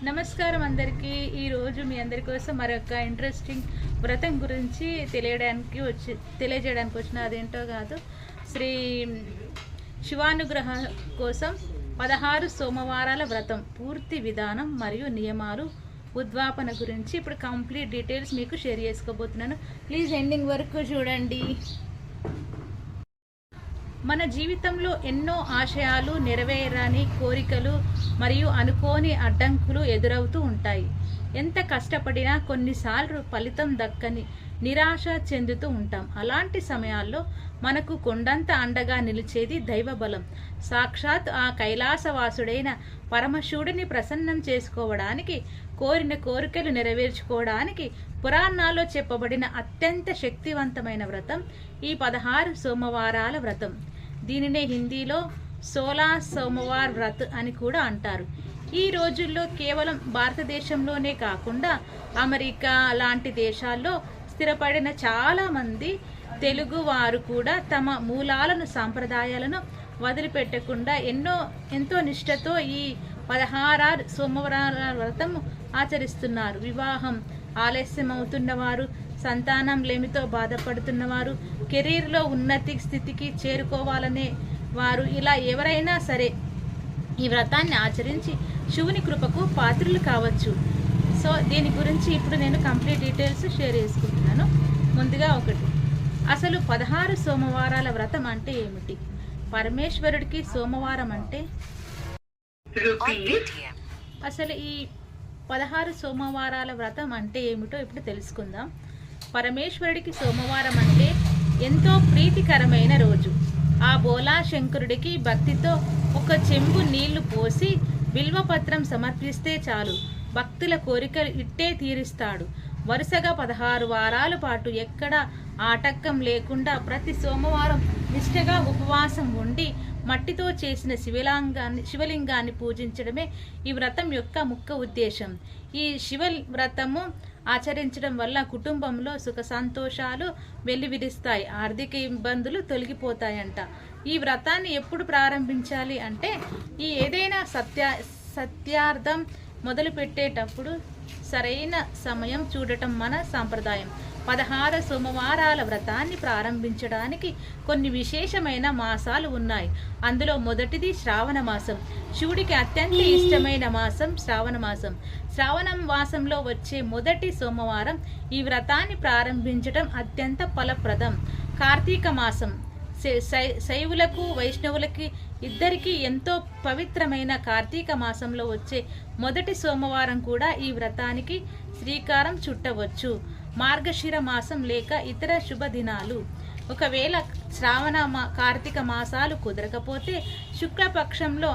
నమస్కారం అందరికీ. ఈరోజు మీ అందరి కోసం మరొక ఇంట్రెస్టింగ్ వ్రతం గురించి తెలియజేయడానికి వచ్చిన అదేంటో కాదు, శ్రీ శివానుగ్రహ కోసం 16 సోమవారాల వ్రతం పూర్తి విధానం మరియు నియమాలు ఉద్వాపన గురించి ఇప్పుడు కంప్లీట్ డీటెయిల్స్ మీకు షేర్ చేసుకోబోతున్నాను. ప్లీజ్ ఎండింగ్ వరకు చూడండి. మన జీవితంలో ఎన్నో ఆశయాలు, నెరవేరని కోరికలు మరియు అనుకోని అడ్డంకులు ఎదురవుతూ ఉంటాయి. ఎంత కష్టపడినా కొన్నిసార్లు ఫలితం దక్కని నిరాశ చెందుతూ ఉంటాం. అలాంటి సమయాల్లో మనకు కొండంత అండగా నిలిచేది దైవబలం. సాక్షాత్ ఆ కైలాసవాసుడైన పరమశివుడిని ప్రసన్నం చేసుకోవడానికి, కోరిన కోరికలు నెరవేర్చుకోవడానికి పురాణాల్లో చెప్పబడిన అత్యంత శక్తివంతమైన వ్రతం ఈ 16 సోమవారాల వ్రతం. దీనినే హిందీలో 16 సోమవార్ వ్రత్ అని కూడా అంటారు. ఈ రోజుల్లో కేవలం భారతదేశంలోనే కాకుండా అమెరికా లాంటి దేశాల్లో స్థిరపడిన చాలామంది తెలుగు వారు కూడా తమ మూలాలను, సాంప్రదాయాలను వదిలిపెట్టకుండా ఎంతో నిష్ఠతో ఈ 16 సోమవారాల వ్రతం ఆచరిస్తున్నారు. వివాహం ఆలస్యం అవుతున్నవారు, సంతానం లేమితో బాధపడుతున్నవారు, కెరీర్లో ఉన్నతి స్థితికి చేరుకోవాలనే వారు, ఇలా ఎవరైనా సరే ఈ వ్రతాన్ని ఆచరించి శివుని కృపకు పాత్రులు కావచ్చు. సో దీని గురించి ఇప్పుడు నేను కంప్లీట్ డీటెయిల్స్ షేర్ చేసుకుంటున్నాను. ముందుగా అసలు 16 సోమవారాల వ్రతం అంటే ఏమిటి? పరమేశ్వరుడికి సోమవారం అంటే అసలు ఈ 16 సోమవారాల వ్రతం అంటే ఏమిటో ఇప్పుడు తెలుసుకుందాం. పరమేశ్వరుడికి సోమవారం అంటే ఎంతో ప్రీతికరమైన రోజు. ఆ బోలా శంకరుడికి భక్తితో ఒక చెంబు నీళ్లు పోసి బిల్వపత్రం సమర్పిస్తే చాలు, భక్తుల కోరికలు ఇట్టే తీరుస్తాడు. వరుసగా 16 వారాల పాటు ఎక్కడ ఆటంకం లేకుండా ప్రతి సోమవారం నిష్ఠగా ఉపవాసం ఉండి మట్టితో చేసిన శివలింగాన్ని పూజించడమే ఈ వ్రతం యొక్క ముఖ్య ఉద్దేశం. ఈ శివ వ్రతము ఆచరించడం వల్ల కుటుంబంలో సుఖ సంతోషాలు వెల్లివిరుస్తాయి, ఆర్థిక ఇబ్బందులు తొలగిపోతాయంట. ఈ వ్రతాన్ని ఎప్పుడు ప్రారంభించాలి అంటే ఏదైనా సత్యార్థం మొదలు పెట్టేటప్పుడు సరైన సమయం చూడటం మన సాంప్రదాయం. 16 సోమవారాల వ్రతాన్ని ప్రారంభించడానికి కొన్ని విశేషమైన మాసాలు ఉన్నాయి. అందులో మొదటిది శ్రావణ మాసం. శివుడికి అత్యంత ఇష్టమైన మాసం శ్రావణ మాసం. శ్రావణ మాసంలో వచ్చే మొదటి సోమవారం ఈ వ్రతాన్ని ప్రారంభించడం అత్యంత ఫలప్రదం. కార్తీక మాసం శైవులకు, వైష్ణవులకి ఇద్దరికీ ఎంతో పవిత్రమైన కార్తీక మాసంలో వచ్చే మొదటి సోమవారం కూడా ఈ వ్రతానికి శ్రీకారం చుట్టవచ్చు. మార్గశిర మాసం లేక ఇతర శుభదినాలు. ఒకవేళ కార్తీక మాసాలు కుదరకపోతే శుక్లపక్షంలో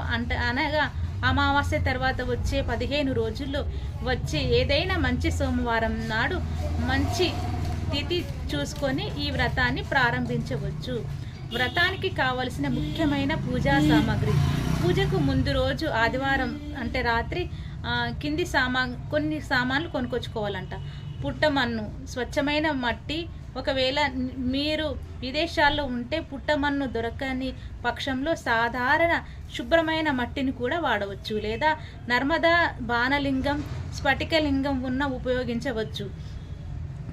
అనగా అమావాస్య తర్వాత వచ్చే 15 రోజుల్లో వచ్చే ఏదైనా మంచి సోమవారం నాడు మంచి తిథి చూసుకొని ఈ వ్రతాన్ని ప్రారంభించవచ్చు. వ్రతానికి కావలసిన ముఖ్యమైన పూజా సామాగ్రి. పూజకు ముందు రోజు ఆదివారం అంటే రాత్రి కొన్ని సామాన్లు కొనుక్కొచ్చుకోవాలంట. పుట్టమన్ను, స్వచ్ఛమైన మట్టి. ఒకవేళ మీరు విదేశాల్లో ఉంటే పుట్టమన్ను దొరకని పక్షంలో సాధారణ శుభ్రమైన మట్టిని కూడా వాడవచ్చు, లేదా నర్మదా బాణలింగం, స్ఫటికలింగం ఉపయోగించవచ్చు.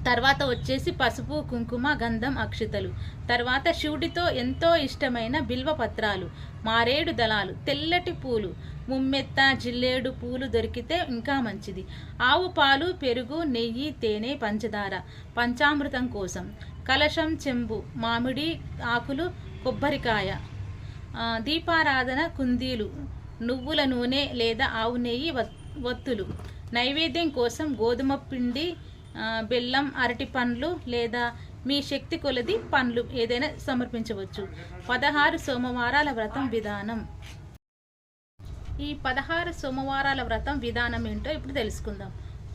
తర్వాత వచ్చేసి పసుపు, కుంకుమ, గంధం, అక్షితలు. తర్వాత శివుడితో ఎంతో ఇష్టమైన బిల్వపత్రాలు, మారేడు దళాలు, తెల్లటి పూలు, ముమ్మెత్త, జిల్లేడు పూలు దొరికితే ఇంకా మంచిది. ఆవు పాలు, పెరుగు, నెయ్యి, తేనె, పంచదార పంచామృతం కోసం. కలశం, చెంబు, మామిడి ఆకులు, కొబ్బరికాయ, దీపారాధన కుందీలు, నువ్వుల నూనె లేదా ఆవు నెయ్యి వత్తులు. నైవేద్యం కోసం గోధుమ పిండి, బెల్లం, అరటి పండ్లు లేదా మీ శక్తి కొలది పండ్లు ఏదైనా సమర్పించవచ్చు. 16 సోమవారాల వ్రతం విధానం. ఈ 16 సోమవారాల వ్రతం విధానం ఏంటో ఇప్పుడు తెలుసుకుందాం.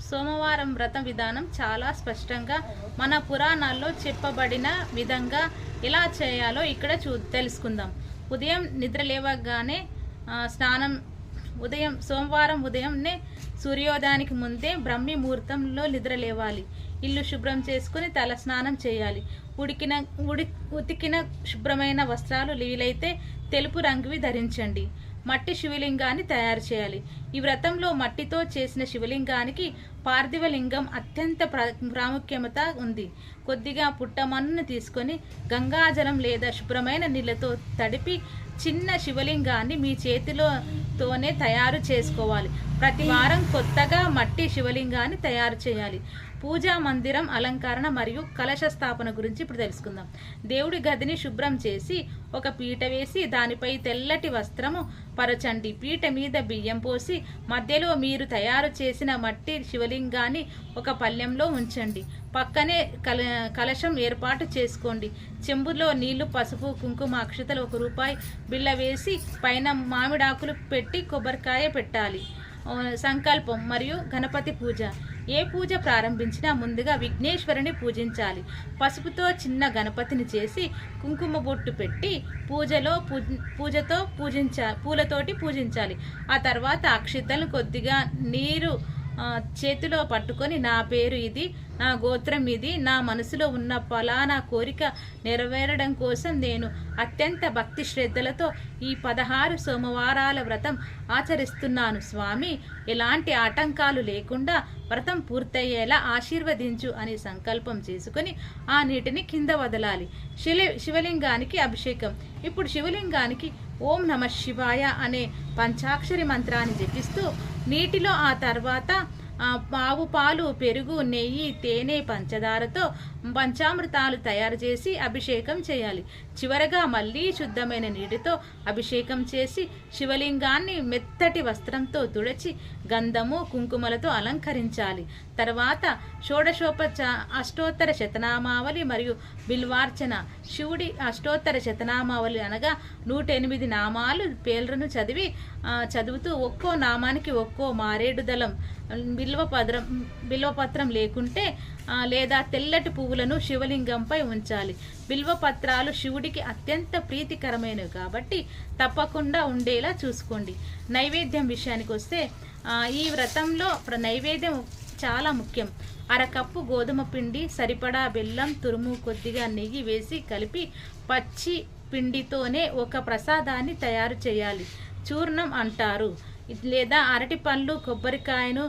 సోమవారం వ్రతం విధానం చాలా స్పష్టంగా మన పురాణాల్లో చెప్పబడిన విధంగా ఎలా చేయాలో ఇక్కడ తెలుసుకుందాం. ఉదయం నిద్ర లేవగానే సోమవారం ఉదయంనే సూర్యోదయానికి ముందే బ్రహ్మి ముహూర్తంలో నిద్ర లేవాలి. ఇల్లు శుభ్రం చేసుకుని తల స్నానం చేయాలి. ఉతికిన శుభ్రమైన వస్త్రాలు వీలైతే తెలుపు రంగువి ధరించండి. మట్టి శివలింగాన్ని తయారు చేయాలి. ఈ వ్రతంలో మట్టితో చేసిన శివలింగానికి పార్థివలింగం అత్యంత ప్రాముఖ్యత ఉంది. కొద్దిగా పుట్టమన్నును తీసుకొని గంగాజలం లేదా శుభ్రమైన నీళ్ళతో తడిపి చిన్న శివలింగాన్ని మీ చేతితోనే తయారు చేసుకోవాలి. ప్రతి వారం కొత్తగా మట్టి శివలింగాన్ని తయారు చేయాలి. పూజా మందిరం అలంకరణ మరియు కలశ స్థాపన గురించి ఇప్పుడు తెలుసుకుందాం. దేవుడి గదిని శుభ్రం చేసి ఒక పీట వేసి దానిపై తెల్లటి వస్త్రము పరచండి. పీట మీద బియ్యం పోసి మధ్యలో మీరు తయారు చేసిన మట్టి శివలింగాన్ని ఒక పళ్ళెంలో ఉంచండి. పక్కనే కలశం ఏర్పాటు చేసుకోండి. చెంబులో నీళ్లు, పసుపు, కుంకుమ, అక్షతలు, ₹1 బిళ్ళ వేసి పైన మామిడాకులు పెట్టి కొబ్బరికాయ పెట్టాలి. సంకల్పం మరియు గణపతి పూజ. ఏ పూజ ప్రారంభించినా ముందుగా విఘ్నేశ్వరుని పూజించాలి. పసుపుతో చిన్న గణపతిని చేసి కుంకుమ బొట్టు పెట్టి పూలతోటి పూజించాలి. ఆ తర్వాత అక్షితలను కొద్దిగా నీరు చేతిలో పట్టుకొని నా పేరు ఇది, నా గోత్రం ఇది, నా మనసులో ఉన్న ఫలానా కోరిక నెరవేరడం కోసం నేను అత్యంత భక్తి శ్రద్ధలతో ఈ 16 సోమవారాల వ్రతం ఆచరిస్తున్నాను స్వామి. ఎలాంటి ఆటంకాలు లేకుండా వ్రతం పూర్తయ్యేలా ఆశీర్వదించు అని సంకల్పం చేసుకుని ఆ నీటిని కింద వదలాలి. శివలింగానికి అభిషేకం. ఇప్పుడు శివలింగానికి ఓం నమః శివాయ అనే పంచాక్షరి మంత్రాన్ని జపిస్తూ నీటిలో ఆ తర్వాత ఆవు పాలు, పెరుగు, నెయ్యి, తేనె, పంచదారతో పంచామృతాలు తయారు చేసి అభిషేకం చేయాలి. చివరగా మళ్ళీ శుద్ధమైన నీటితో అభిషేకం చేసి శివలింగాన్ని మెత్తటి వస్త్రంతో తుడిచి గంధము, కుంకుమలతో అలంకరించాలి. తర్వాత అష్టోత్తర శతనామావళి మరియు బిల్వార్చన. శివుడి అష్టోత్తర శతనామావళి అనగా 108 నామాలు పేర్లను చదువుతూ ఒక్కో నామానికి ఒక్కో మారేడు దళం బిల్వపత్రం లేకుంటే లేదా తెల్లటి పువ్వులను శివలింగంపై ఉంచాలి. బిల్వపత్రాలు శివుడికి అత్యంత ప్రీతికరమైనవి కాబట్టి తప్పకుండా ఉండేలా చూసుకోండి. నైవేద్యం విషయానికి వస్తే ఈ వ్రతంలో నైవేద్యం చాలా ముఖ్యం. అరకప్పు గోధుమ పిండి, సరిపడా బెల్లం తురుము, కొద్దిగా నెయ్యి వేసి కలిపి పచ్చి పిండితోనే ఒక ప్రసాదాన్ని తయారు చేయాలి. చూర్ణం అంటారు. లేదా అరటి పళ్ళు, కొబ్బరికాయను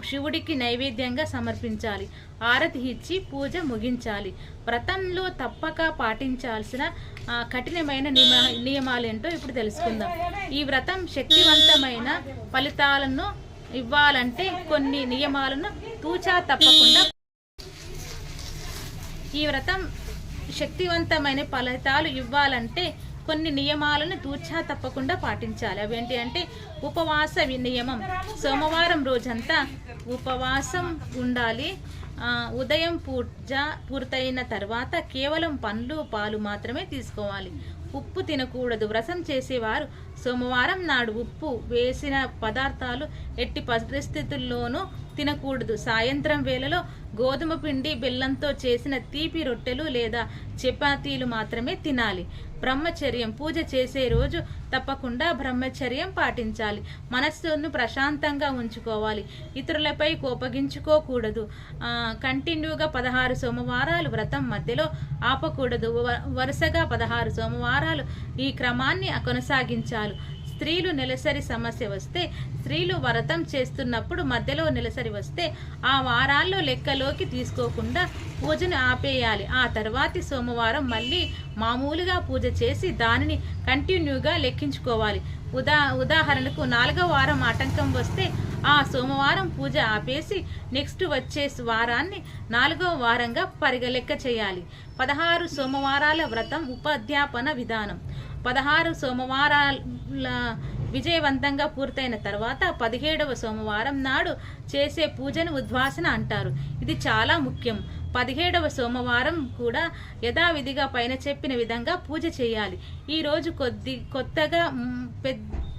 శివుడికి నైవేద్యంగా సమర్పించాలి. ఆరతి ఇచ్చి పూజ ముగించాలి. వ్రతంలో తప్పక పాటించాల్సిన కఠినమైన నియమాలేంటో ఇప్పుడు తెలుసుకుందాం. ఈ వ్రతం శక్తివంతమైన ఫలితాలను ఇవ్వాలంటే కొన్ని నియమాలను తూచా తప్పకుండా ఈ వ్రతం శక్తివంతమైన ఫలితాలు ఇవ్వాలంటే కొన్ని నియమాలను తూచా తప్పకుండా పాటించాలి. అవేంటి అంటే ఉపవాస నియమం. సోమవారం రోజంతా ఉపవాసం ఉండాలి. ఉదయం పూజ పూర్తయిన తర్వాత కేవలం పండ్లు, పాలు మాత్రమే తీసుకోవాలి. ఉప్పు తినకూడదు. వ్రతం చేసేవారు సోమవారం నాడు ఉప్పు వేసిన పదార్థాలు ఎట్టి పరిస్థితుల్లోనూ తినకూడదు. సాయంత్రం వేళలో గోధుమ పిండి, బెల్లంతో చేసిన తీపి రొట్టెలు లేదా చపాతీలు మాత్రమే తినాలి. బ్రహ్మచర్యం. పూజ చేసే రోజు తప్పకుండా బ్రహ్మచర్యం పాటించాలి. మనస్సును ప్రశాంతంగా ఉంచుకోవాలి. ఇతరులపై కోపగించుకోకూడదు. కంటిన్యూగా 16 సోమవారాలు వ్రతం మధ్యలో ఆపకూడదు. వరుసగా 16 సోమవారాలు ఈ క్రమాన్ని కొనసాగించాలి. స్త్రీలు నెలసరి సమస్య వస్తే, స్త్రీలు వ్రతం చేస్తున్నప్పుడు మధ్యలో నెలసరి వస్తే ఆ వారాల్లో లెక్కలోకి తీసుకోకుండా పూజను ఆపేయాలి. ఆ తర్వాతి సోమవారం మళ్ళీ మామూలుగా పూజ చేసి దానిని కంటిన్యూగా లెక్కించుకోవాలి. ఉదాహరణకు 4వ వారం ఆటంకం వస్తే ఆ సోమవారం పూజ ఆపేసి నెక్స్ట్ వచ్చే వారాన్ని 4వ వారంగా లెక్క చేయాలి. 16 సోమవారాల వ్రతం ఉపాధ్యాపన విధానం. 16 సోమవారాల విజయవంతంగా పూర్తయిన తర్వాత 17వ సోమవారం నాడు చేసే పూజను ఉద్వాసన అంటారు. ఇది చాలా ముఖ్యం. 17వ సోమవారం కూడా యథావిధిగా పైన చెప్పిన విధంగా పూజ చేయాలి. ఈరోజు కొత్తగా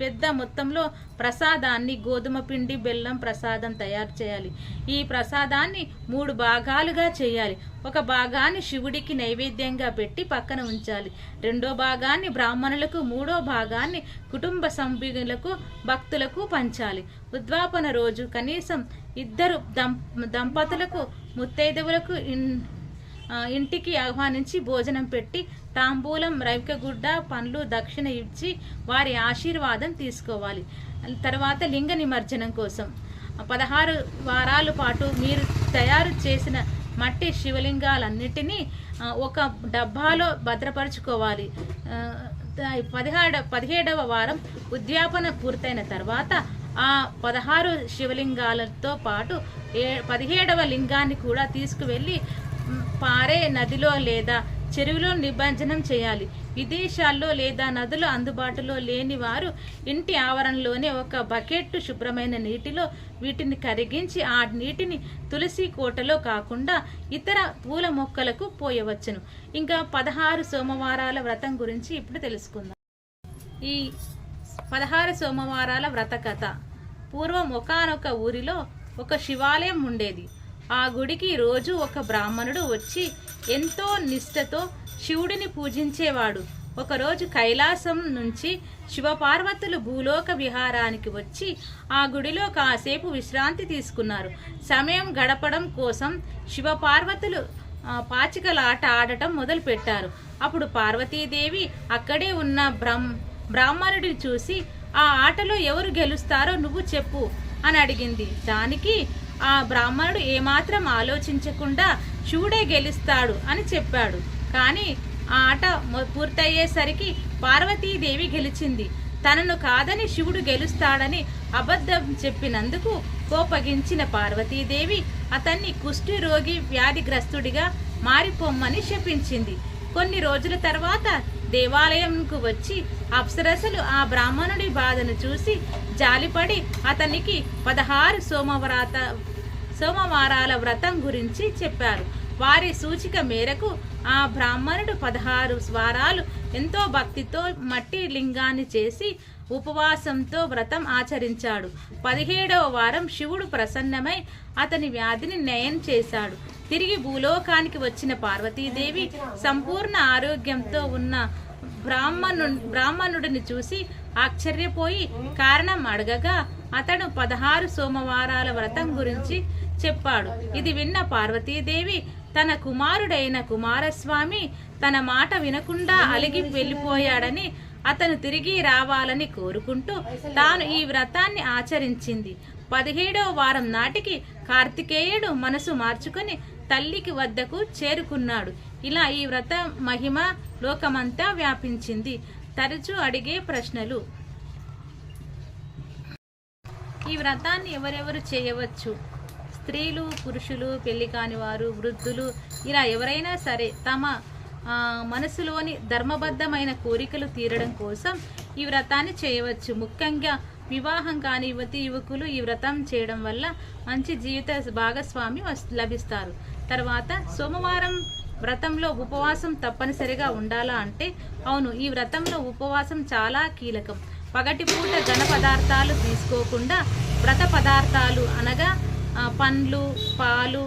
పెద్ద మొత్తంలో ప్రసాదాన్ని, గోధుమ పిండి, బెల్లం ప్రసాదం తయారు చేయాలి. ఈ ప్రసాదాన్ని 3 భాగాలుగా చేయాలి. ఒక భాగాన్ని శివుడికి నైవేద్యంగా పెట్టి పక్కన ఉంచాలి. 2వ భాగాన్ని బ్రాహ్మణులకు, 3వ భాగాన్ని కుటుంబ సభ్యులకు, భక్తులకు పంచాలి. ఉద్వాపన రోజు కనీసం 2 దంపతులకు, ముత్తైదువులకు ఇంటికి ఆహ్వానించి భోజనం పెట్టి తాంబూలం, రవికగుడ్డ, పండ్లు దక్షిణ ఇచ్చి వారి ఆశీర్వాదం తీసుకోవాలి. తర్వాత లింగ నిమజ్జనం కోసం 16 వారాల పాటు మీరు తయారు చేసిన మట్టి శివలింగాలన్నిటినీ ఒక డబ్బాలో భద్రపరుచుకోవాలి. 17వ వారం ఉద్యాపన పూర్తయిన తర్వాత ఆ 16 శివలింగాలతో పాటు 17వ లింగాన్ని కూడా తీసుకువెళ్ళి పారే నదిలో లేదా చెరువులో నిమజ్జనం చేయాలి. విదేశాల్లో లేదా నదులు అందుబాటులో లేని వారు ఇంటి ఆవరణలోనే ఒక బకెట్టు శుభ్రమైన నీటిలో వీటిని కరిగించి ఆ నీటిని తులసి కోటలో కాకుండా ఇతర పూల మొక్కలకు పోయవచ్చును. ఇంకా 16 సోమవారాల వ్రతం గురించి ఇప్పుడు తెలుసుకుందాం. ఈ 16 సోమవారాల వ్రత కథ. పూర్వం ఒకానొక ఊరిలో ఒక శివాలయం ఉండేది. ఆ గుడికి రోజు ఒక బ్రాహ్మణుడు వచ్చి ఎంతో నిష్ఠతో శివుడిని పూజించేవాడు. ఒకరోజు కైలాసం నుంచి శివపార్వతులు భూలోక విహారానికి వచ్చి ఆ గుడిలో కాసేపు విశ్రాంతి తీసుకున్నారు. సమయం గడపడం కోసం శివపార్వతులు పాచికలాట ఆడటం మొదలుపెట్టారు. అప్పుడు పార్వతీదేవి అక్కడే ఉన్న బ్రాహ్మణుడిని చూసి ఆ ఆటలో ఎవరు గెలుస్తారో నువ్వు చెప్పు అని అడిగింది. దానికి ఆ బ్రాహ్మణుడు ఏమాత్రం ఆలోచించకుండా శివుడే గెలుస్తాడు అని చెప్పాడు. కానీ ఆ ఆట పూర్తయ్యేసరికి పార్వతీదేవి గెలిచింది. తనను కాదని శివుడు గెలుస్తాడని అబద్ధం చెప్పినందుకు కోపగించిన పార్వతీదేవి అతన్ని కుష్టి రోగి వ్యాధిగ్రస్తుడిగా మారిపోమ్మని శపించింది. కొన్ని రోజుల తర్వాత దేవాలయంకు వచ్చి అప్సరసలు ఆ బ్రాహ్మణుడి బాధను చూసి జాలిపడి అతనికి 16 సోమవారాల వ్రతం గురించి చెప్పారు. వారి సూచిక మేరకు ఆ బ్రాహ్మణుడు 16 వారాలు ఎంతో భక్తితో మట్టి లింగాన్ని చేసి ఉపవాసంతో వ్రతం ఆచరించాడు. 17వ వారం శివుడు ప్రసన్నమై అతని వ్యాధిని నయం చేశాడు. తిరిగి భూలోకానికి వచ్చిన పార్వతీదేవి సంపూర్ణ ఆరోగ్యంతో ఉన్న బ్రాహ్మణుడిని చూసి ఆశ్చర్యపోయి కారణం అడగగా అతడు 16 సోమవారాల వ్రతం గురించి చెప్పాడు. ఇది విన్న పార్వతీదేవి తన కుమారుడైన కుమారస్వామి తన మాట వినకుండా అలిగి వెళ్ళిపోయాడని అతను తిరిగి రావాలని కోరుకుంటూ తాను ఈ వ్రతాన్ని ఆచరించింది. 17వ వారం నాటికి కార్తికేయుడు మనసు మార్చుకొని తల్లికి వద్దకు చేరుకున్నాడు. ఇలా ఈ వ్రత మహిమ లోకమంతా వ్యాపించింది. తరచూ అడిగే ప్రశ్నలు. ఈ వ్రతాన్ని ఎవరెవరు చేయవచ్చు? స్త్రీలు, పురుషులు, పెళ్లి కాని వారు, వృద్ధులు, ఇలా ఎవరైనా సరే తమ మనసులోని ధర్మబద్ధమైన కోరికలు తీరడం కోసం ఈ వ్రతాన్ని చేయవచ్చు. ముఖ్యంగా వివాహం కాని యువకులు ఈ వ్రతం చేయడం వల్ల మంచి జీవిత భాగస్వామి లభిస్తారు. తర్వాత సోమవారం వ్రతంలో ఉపవాసం తప్పనిసరిగా ఉండాలా అంటే అవును, ఈ వ్రతంలో ఉపవాసం చాలా కీలకం. పగటిపూట ఘన పదార్థాలు తీసుకోకుండా వ్రత పదార్థాలు అనగా పండ్లు, పాలు,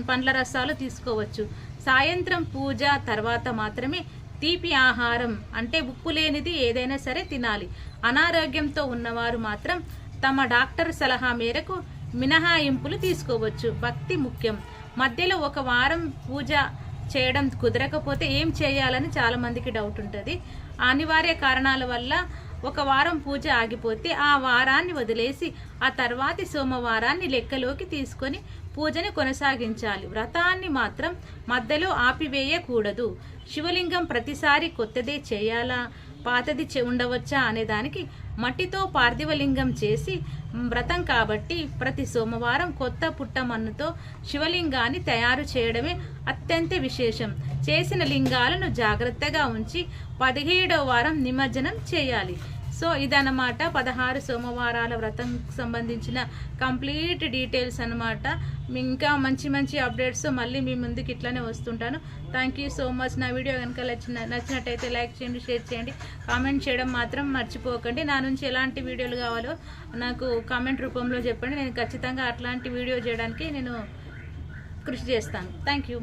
పండ్ల రసాలు తీసుకోవచ్చు. సాయంత్రం పూజ తర్వాత మాత్రమే తీపి ఆహారం అంటే ఉప్పు లేనిది ఏదైనా సరే తినాలి. అనారోగ్యంతో ఉన్నవారు మాత్రం తమ డాక్టర్ సలహా మేరకు మినహాయింపులు తీసుకోవచ్చు. భక్తి ముఖ్యం. మధ్యలో ఒక వారం పూజ చేయడం కుదరకపోతే ఏం చేయాలని చాలా మందికి డౌట్ ఉంటుంది. అనివార్య కారణాల వల్ల ఒక వారం పూజ ఆగిపోతే ఆ వారాన్ని వదిలేసి ఆ తర్వాతి సోమవారాన్ని లెక్కలోకి తీసుకొని పూజని కొనసాగించాలి. వ్రతాన్ని మాత్రం మధ్యలో ఆపివేయకూడదు. శివలింగం ప్రతిసారి కొత్తదే చేయాలా, పాతది ఉండవచ్చా అనే దానికి మట్టితో పార్థివలింగం చేసి వ్రతం కాబట్టి ప్రతి సోమవారం కొత్త పుట్టమన్నుతో శివలింగాన్ని తయారు చేయడమే అత్యంత విశేషం. చేసిన లింగాలను జాగ్రత్తగా ఉంచి 17వ వారం నిమజ్జనం చేయాలి. సో ఇదన్నమాట 16 సోమవారాల వ్రతం సంబంధించిన కంప్లీట్ డీటెయిల్స్ అనమాట. ఇంకా మంచి మంచి అప్డేట్స్ మళ్ళీ మీ ముందుకు ఇట్లానే వస్తుంటాను. Thank you so much. నా వీడియో కనుక నచ్చినట్టయితే లైక్ చేయండి, షేర్ చేయండి, కామెంట్ చేయడం మాత్రం మర్చిపోకండి. నా నుంచి ఎలాంటి వీడియోలు కావాలో నాకు కామెంట్ రూపంలో చెప్పండి. నేను ఖచ్చితంగా అట్లాంటి వీడియో చేయడానికి నేను కృషి చేస్తాను. Thank you.